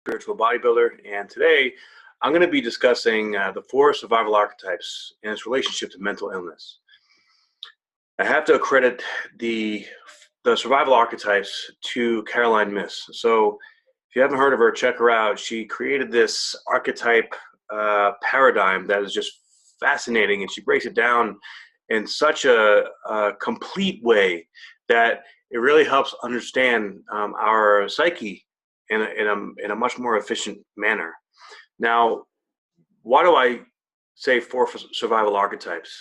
Spiritual Bodybuilder, and today I'm going to be discussing the 4 survival archetypes and its relationship to mental illness. I have to accredit the survival archetypes to Caroline Myss. So if you haven't heard of her, check her out. She created this archetype paradigm that is just fascinating, and she breaks it down in such a complete way that it really helps understand our psyche in a much more efficient manner. Now, why do I say 4 survival archetypes?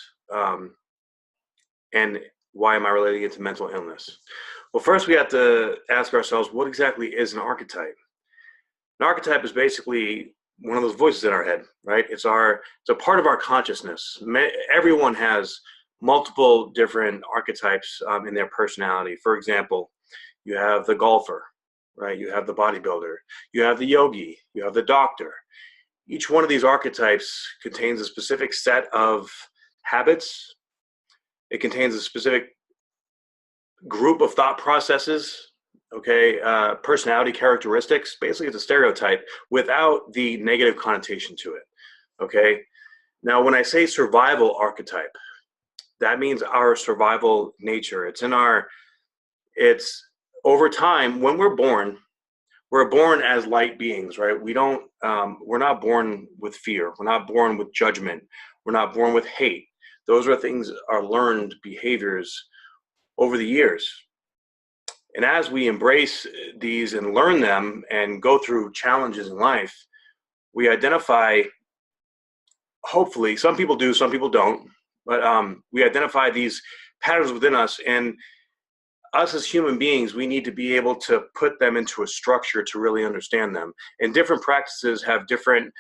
And why am I relating it to mental illness? Well, first we have to ask ourselves, what exactly is an archetype? An archetype is basically one of those voices in our head, right? It's a part of our consciousness. Everyone has multiple different archetypes in their personality. For example, you have the golfer, right? You have the bodybuilder, you have the yogi, you have the doctor. Each one of these archetypes contains a specific set of habits. It contains a specific group of thought processes, okay, personality characteristics. Basically, it's a stereotype without the negative connotation to it, okay? Now, when I say survival archetype, that means our survival nature. It's over time, when we're born as light beings, right? We're not born with fear. We're not born with judgment. We're not born with hate. Those are things, are learned behaviors over the years. And as we embrace these and learn them and go through challenges in life, we identify, hopefully, some people do, some people don't, but we identify these patterns within us, and us as human beings, we need to be able to put them into a structure to really understand them. And different practices have different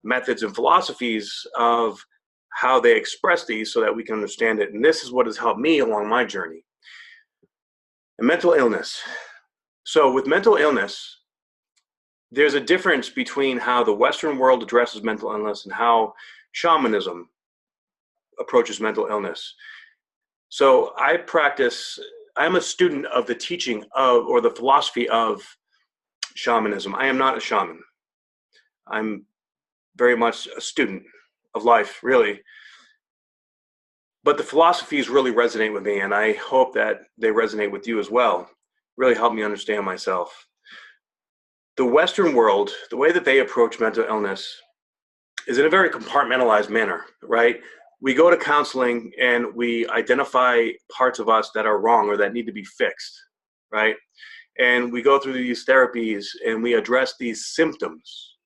methods and philosophies of how they express these so that we can understand it. And this is what has helped me along my journey. And mental illness. So with mental illness, there's a difference between how the Western world addresses mental illness and how shamanism approaches mental illness. So I'm a student of the teaching of, or the philosophy of, shamanism. I am not a shaman. I'm very much a student of life, really. But the philosophies really resonate with me, and I hope that they resonate with you as well. Really help me understand myself. The Western world, the way that they approach mental illness is in a very compartmentalized manner, right? We go to counseling and we identify parts of us that are wrong or that need to be fixed, right? And we go through these therapies and we address these symptoms.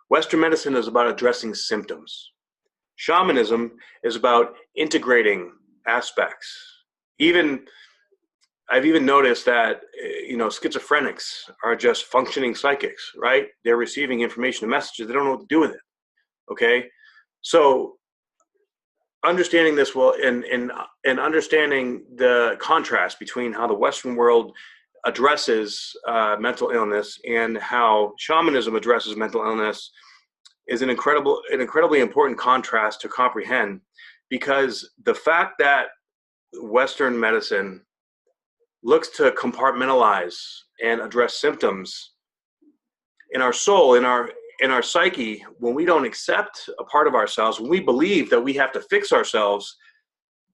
Western medicine is about addressing symptoms. Shamanism is about integrating aspects. I've even noticed that, schizophrenics are just functioning psychics, right? They're receiving information and messages. They don't know what to do with it, okay? So understanding this and understanding the contrast between how the Western world addresses mental illness and how shamanism addresses mental illness is an incredibly important contrast to comprehend, because the fact that Western medicine looks to compartmentalize and address symptoms in our soul, in our psyche, when we don't accept a part of ourselves, when we believe that we have to fix ourselves,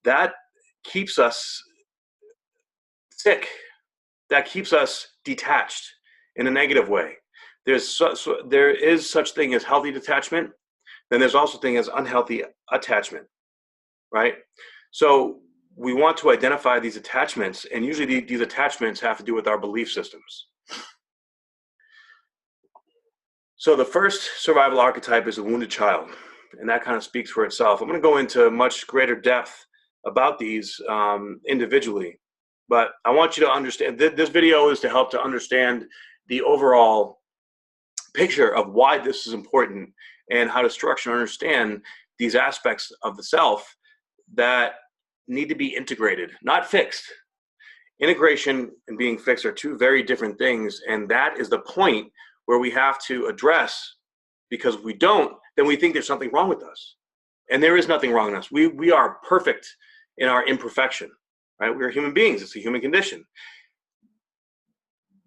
that keeps us sick. That keeps us detached in a negative way. There is such thing as healthy detachment. Then there's also thing as unhealthy attachment, right? So we want to identify these attachments, and usually these attachments have to do with our belief systems. So the first survival archetype is a wounded child, and that kind of speaks for itself. I'm going to go into much greater depth about these individually, but I want you to understand, this video is to help to understand the overall picture of why this is important and how to structure and understand these aspects of the self that need to be integrated, not fixed. Integration and being fixed are 2 very different things, and that is the point where we have to address, because if we don't, then we think there's something wrong with us. And there is nothing wrong with us. We are perfect in our imperfection, right? We're human beings. It's a human condition.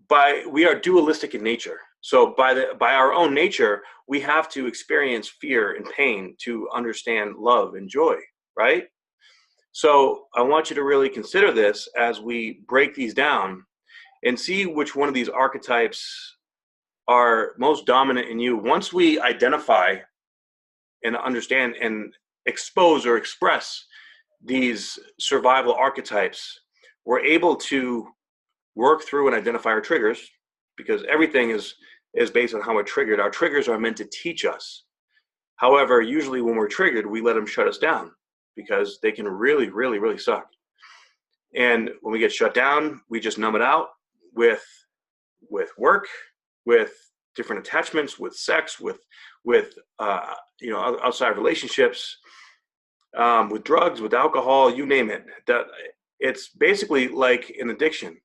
But we are dualistic in nature. So by our own nature, we have to experience fear and pain to understand love and joy, right? So I want you to really consider this as we break these down and see which one of these archetypes are most dominant in you. Once we identify and understand and expose or express these survival archetypes, we're able to work through and identify our triggers, because everything is based on how we're triggered. Our triggers are meant to teach us. However, usually when we're triggered, we let them shut us down because they can really, really, really suck. And when we get shut down, we just numb it out with work, with different attachments, with sex, with outside relationships, with drugs, with alcohol, you name it. That it's basically like an addiction.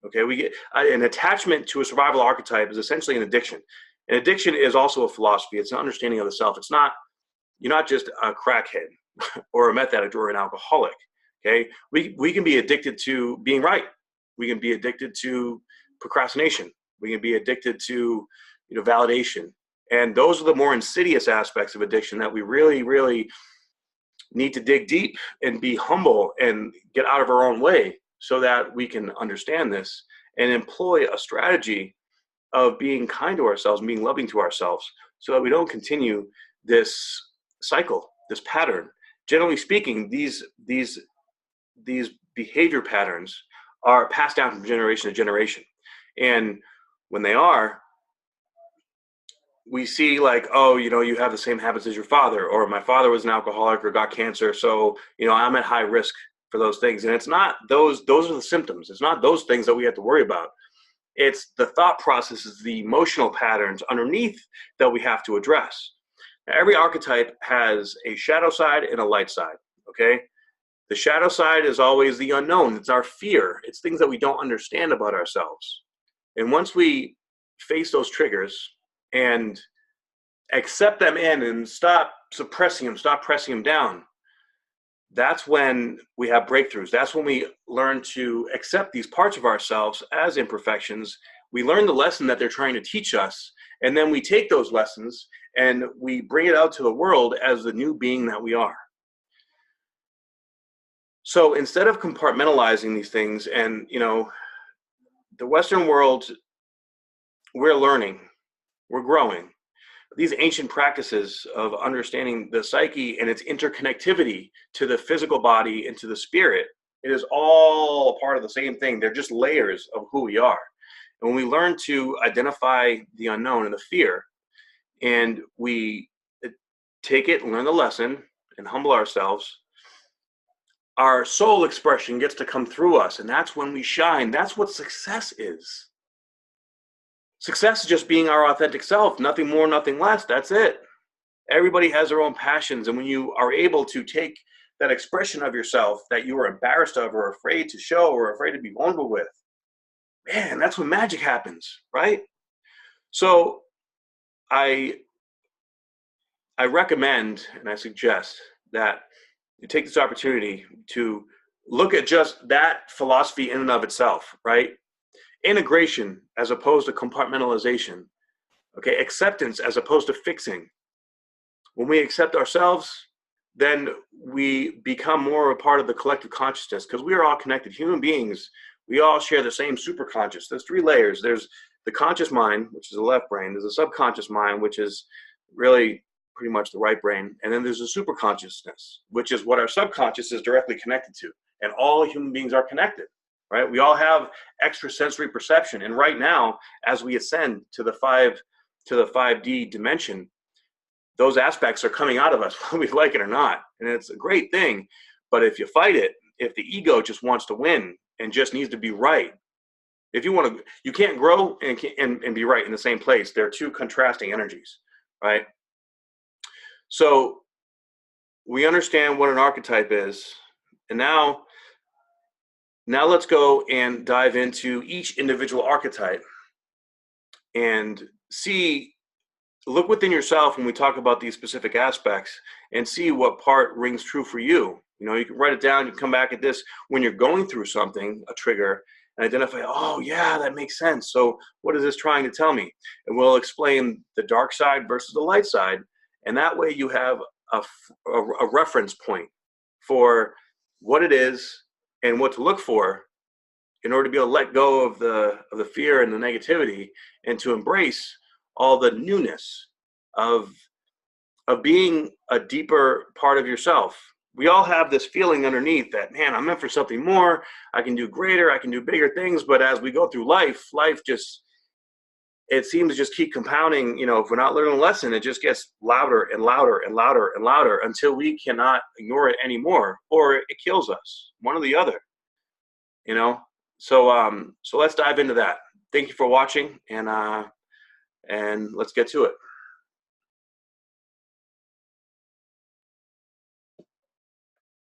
Okay, we get an attachment to a survival archetype is essentially an addiction. An addiction is also a philosophy. It's an understanding of the self. It's not, you're not just a crackhead or a meth addict or an alcoholic. Okay, we can be addicted to being right. We can be addicted to procrastination. We can be addicted to validation. And those are the more insidious aspects of addiction that we really, really need to dig deep and be humble and get out of our own way so that we can understand this and employ a strategy of being kind to ourselves and being loving to ourselves so that we don't continue this cycle, this pattern. Generally speaking, these behavior patterns are passed down from generation to generation. And when they are, we see like, oh, you have the same habits as your father, or my father was an alcoholic or got cancer, so I'm at high risk for those things. And it's not those are the symptoms. It's not those things that we have to worry about. It's the thought processes, the emotional patterns underneath that we have to address. Now, every archetype has a shadow side and a light side, okay? The shadow side is always the unknown. It's our fear. It's things that we don't understand about ourselves. And once we face those triggers and accept them in and stop suppressing them, stop pressing them down, that's when we have breakthroughs. That's when we learn to accept these parts of ourselves as imperfections. We learn the lesson that they're trying to teach us, and then we take those lessons and we bring it out to the world as the new being that we are. So instead of compartmentalizing these things, and the Western world, we're learning, we're growing. These ancient practices of understanding the psyche and its interconnectivity to the physical body and to the spirit, it is all a part of the same thing. They're just layers of who we are. And when we learn to identify the unknown and the fear, and we take it and learn the lesson and humble ourselves, our soul expression gets to come through us, and that's when we shine. That's what success is. Success is just being our authentic self, nothing more, nothing less. That's it. Everybody has their own passions, and when you are able to take that expression of yourself that you are embarrassed of or afraid to show or afraid to be vulnerable with, man, that's when magic happens, right? So I recommend and I suggest that you take this opportunity to look at just that philosophy in and of itself, right? Integration as opposed to compartmentalization. Okay, acceptance as opposed to fixing. When we accept ourselves, then we become more a part of the collective consciousness, because we are all connected. Human beings, we all share the same superconscious. There's 3 layers. There's the conscious mind, which is the left brain. There's the subconscious mind, which is really pretty much the right brain. And then there's the superconsciousness, which is what our subconscious is directly connected to. And all human beings are connected, right? We all have extrasensory perception. And right now, as we ascend to the 5D dimension, those aspects are coming out of us, whether we like it or not. And it's a great thing. But if you fight it, if the ego just wants to win and just needs to be right, if you want to, you can't grow and be right in the same place. They're 2 contrasting energies, right? So we understand what an archetype is. And now let's go and dive into each individual archetype and look within yourself when we talk about these specific aspects and see what part rings true for you. You can write it down, you come back at this when you're going through something, a trigger, and identify, oh yeah, that makes sense. So what is this trying to tell me? And we'll explain the dark side versus the light side. And that way you have a reference point for what it is and what to look for in order to be able to let go of the fear and the negativity, and to embrace all the newness of being a deeper part of yourself. We all have this feeling underneath that, man, I'm meant for something more. I can do greater. I can do bigger things. But as we go through life just, it seems to just keep compounding. You know, if we're not learning a lesson, it just gets louder and louder and louder and louder until we cannot ignore it anymore, or it kills us, one or the other, you know? So let's dive into that. Thank you for watching, and let's get to it.